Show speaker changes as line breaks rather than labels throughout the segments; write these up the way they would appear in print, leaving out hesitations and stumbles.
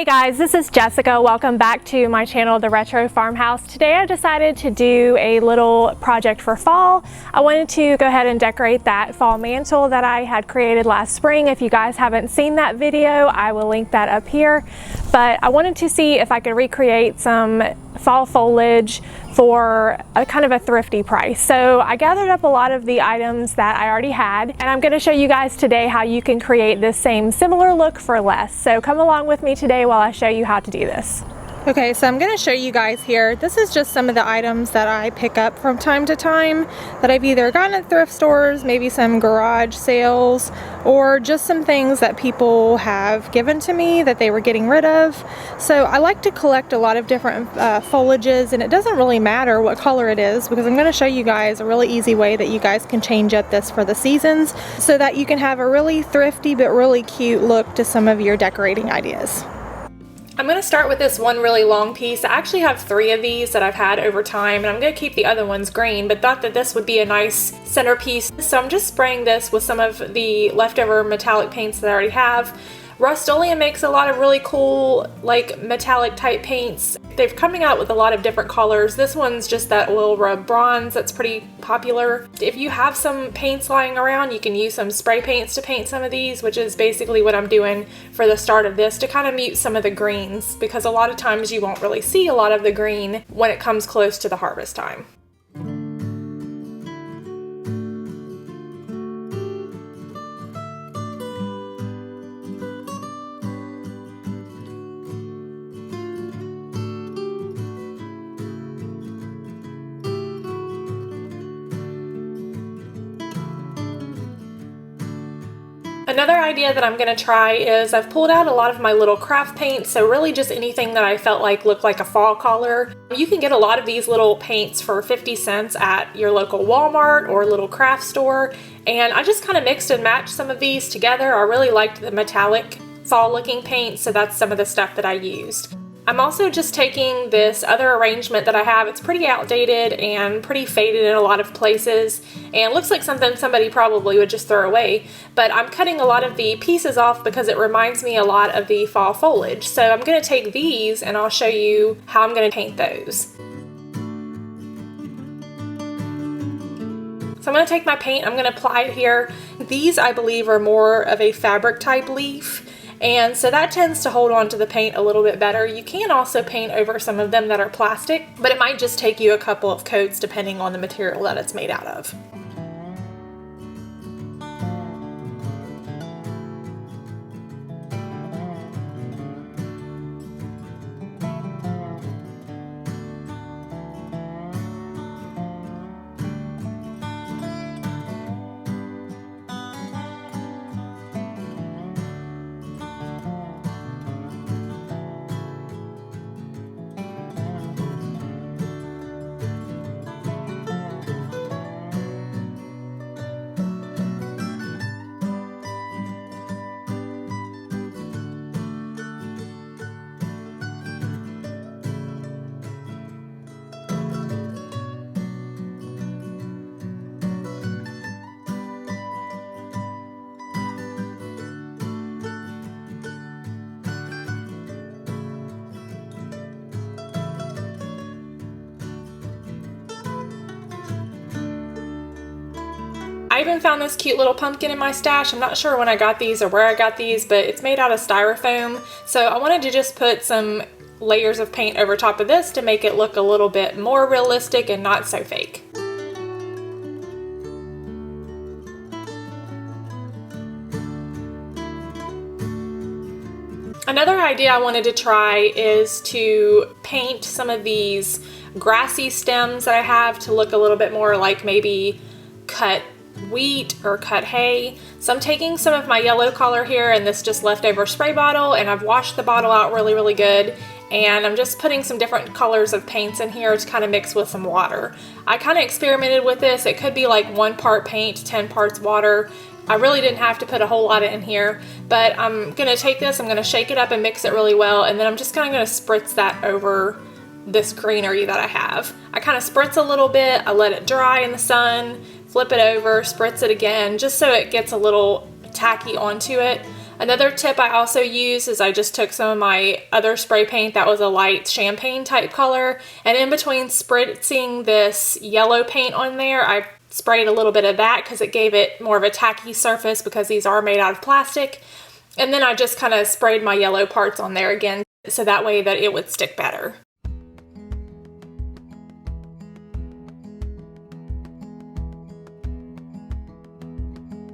guys, this is Jessica. Welcome back to my channel, The Retro Farmhouse. Today I decided to do a little project for fall. I wanted to go ahead and decorate that fall mantle that I had created last spring. If you guys haven't seen that video, I will link that up here. But I wanted to see if I could recreate some fall foliage for a kind of a thrifty price. So I gathered up a lot of the items that I already had, and I'm going to show you guys today how you can create this same similar look for less. So come along with me today while I show you how to do this. Okay, so I'm going to show you guys here. This is just some of the items that I pick up from time to time that I've either gotten at thrift stores, maybe some garage sales, or just some things that people have given to me that they were getting rid of. So I like to collect a lot of different foliages, and it doesn't really matter what color it is because I'm going to show you guys a really easy way that you guys can change up this for the seasons so that you can have a really thrifty but really cute look to some of your decorating ideas. I'm going to start with this one really long piece. I actually have 3 of these that I've had over time, and I'm going to keep the other ones green, but thought that this would be a nice centerpiece. So I'm just spraying this with some of the leftover metallic paints that I already have. Rust-Oleum makes a lot of really cool, like, metallic type paints. They're coming out with a lot of different colors. This one's just that oil rub bronze that's pretty popular. If you have some paints lying around, you can use some spray paints to paint some of these, which is basically what I'm doing for the start of this to kind of mute some of the greens, because a lot of times you won't really see a lot of the green when it comes close to the harvest time. Another idea that I'm going to try is I've pulled out a lot of my little craft paints, so really just anything that I felt like looked like a fall color. You can get a lot of these little paints for 50 cents at your local Walmart or little craft store, and I just kind of mixed and matched some of these together. I really liked the metallic fall looking paint, so that's some of the stuff that I used. I'm also just taking this other arrangement that I have. It's pretty outdated and pretty faded in a lot of places and looks like something somebody probably would just throw away, but I'm cutting a lot of the pieces off because it reminds me a lot of the fall foliage. So I'm going to take these and I'll show you how I'm going to paint those. So I'm going to take my paint, I'm going to apply it here. These I believe are more of a fabric type leaf, and so that tends to hold on to the paint a little bit better. You can also paint over some of them that are plastic, but it might just take you a couple of coats depending on the material that it's made out of. I even found this cute little pumpkin in my stash. I'm not sure when I got these or where I got these, but it's made out of styrofoam. So I wanted to just put some layers of paint over top of this to make it look a little bit more realistic and not so fake. Another idea I wanted to try is to paint some of these grassy stems that I have to look a little bit more like maybe cut wheat or cut hay. So I'm taking some of my yellow color here and this just leftover spray bottle, and I've washed the bottle out really good, and I'm just putting some different colors of paints in here to kind of mix with some water. I kind of experimented with this. It could be like 1 part paint, 10 parts water. I really didn't have to put a whole lot in here, but I'm gonna take this, I'm gonna shake it up and mix it really well, and then I'm just kind of gonna spritz that over this greenery that I have. I kind of spritz a little bit, I let it dry in the sun, flip it over, spritz it again, just so it gets a little tacky onto it. Another tip I also used is I just took some of my other spray paint that was a light champagne type color, and in between spritzing this yellow paint on there, I sprayed a little bit of that because it gave it more of a tacky surface because these are made out of plastic. And then I just kind of sprayed my yellow parts on there again so that way that it would stick better.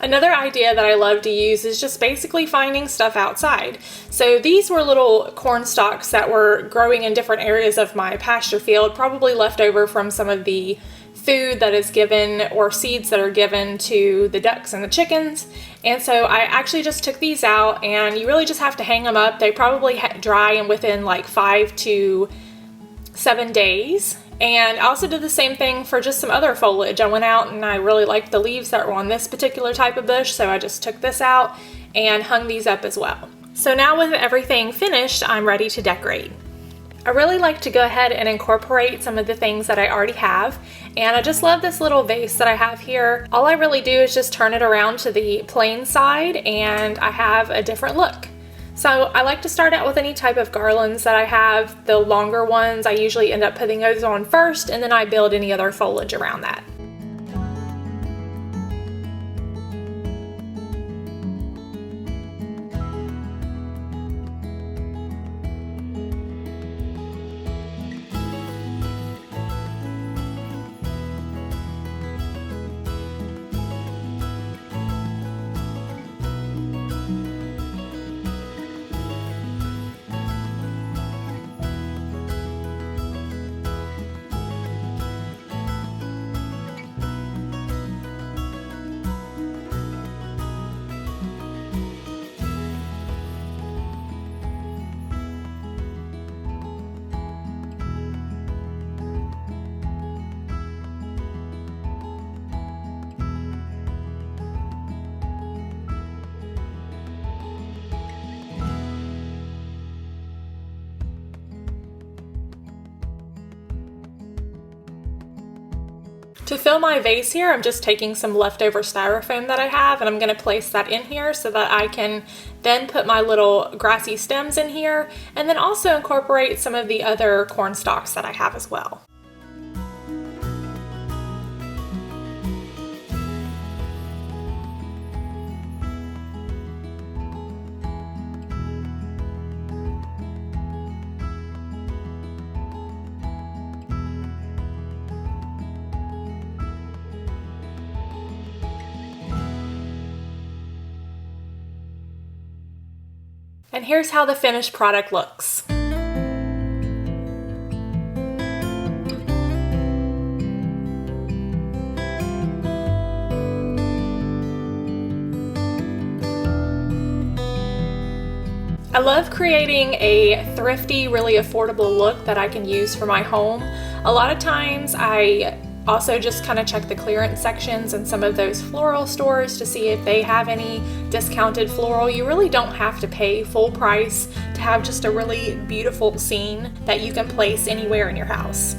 Another idea that I love to use is just basically finding stuff outside. So these were little corn stalks that were growing in different areas of my pasture field, probably left over from some of the food that is given or seeds that are given to the ducks and the chickens. And so I actually just took these out, and you really just have to hang them up. They probably dry in within like 5 to 7 days. And I also did the same thing for just some other foliage. I went out and I really liked the leaves that were on this particular type of bush, so I just took this out and hung these up as well. So now with everything finished, I'm ready to decorate. I really like to go ahead and incorporate some of the things that I already have, and I just love this little vase that I have here. All I really do is just turn it around to the plain side and I have a different look. So I like to start out with any type of garlands that I have. The longer ones, I usually end up putting those on first, and then I build any other foliage around that. To fill my vase here, I'm just taking some leftover styrofoam that I have, and I'm going to place that in here so that I can then put my little grassy stems in here, and then also incorporate some of the other corn stalks that I have as well. And here's how the finished product looks. I love creating a thrifty, really affordable look that I can use for my home. A lot of times I also just kind of check the clearance sections in some of those floral stores to see if they have any discounted floral. You really don't have to pay full price to have just a really beautiful scene that you can place anywhere in your house.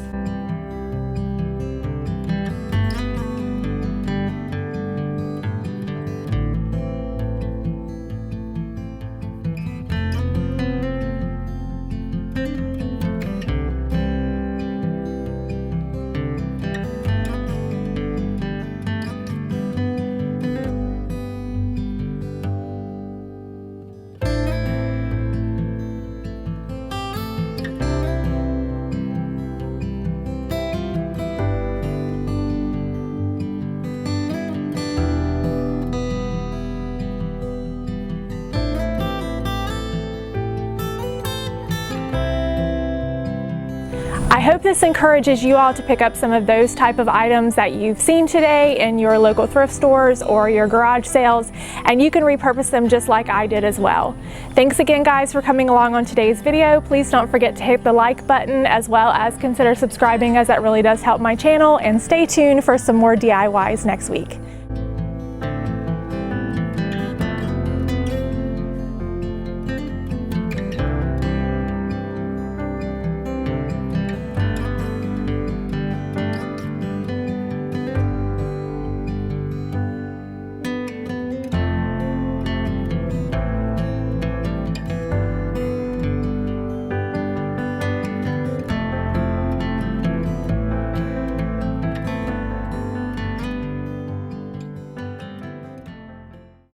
I hope this encourages you all to pick up some of those type of items that you've seen today in your local thrift stores or your garage sales, and you can repurpose them just like I did as well. Thanks again, guys, for coming along on today's video. Please don't forget to hit the like button as well as consider subscribing, as that really does help my channel, and stay tuned for some more DIYs next week.